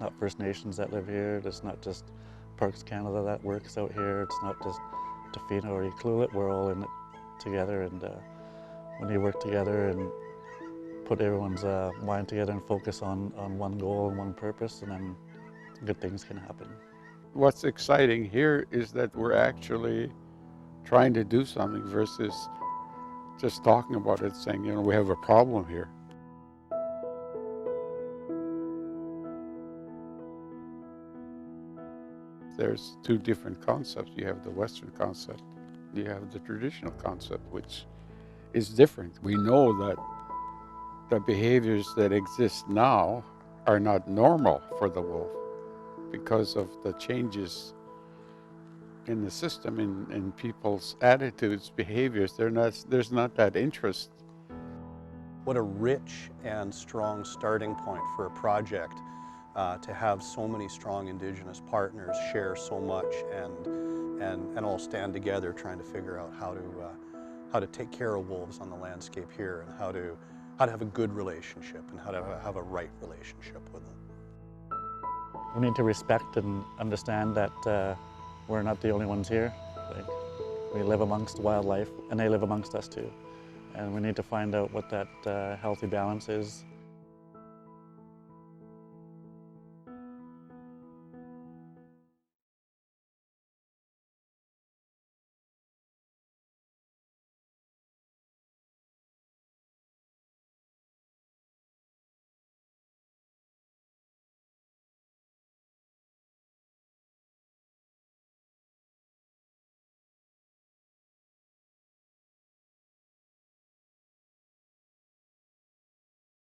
not First Nations that live here. It's not just Parks Canada that works out here. It's not just Tofino or Iqaluit. We're all in it together, and when you work together and put everyone's mind together and focus on one goal and one purpose, and then good things can happen. What's exciting here is that we're actually trying to do something versus just talking about it, saying, you know, we have a problem here. There's two different concepts. You have the Western concept, you have the traditional concept, which is different. We know that the behaviors that exist now are not normal for the wolf because of the changes in the system, in people's attitudes, behaviors. There's not that interest. What a rich and strong starting point for a project to have so many strong Indigenous partners share so much and all stand together trying to figure out how to take care of wolves on the landscape here, and how to have a good relationship and how to have a right relationship with them. We need to respect and understand that we're not the only ones here. Like, we live amongst wildlife, and they live amongst us too. And we need to find out what that healthy balance is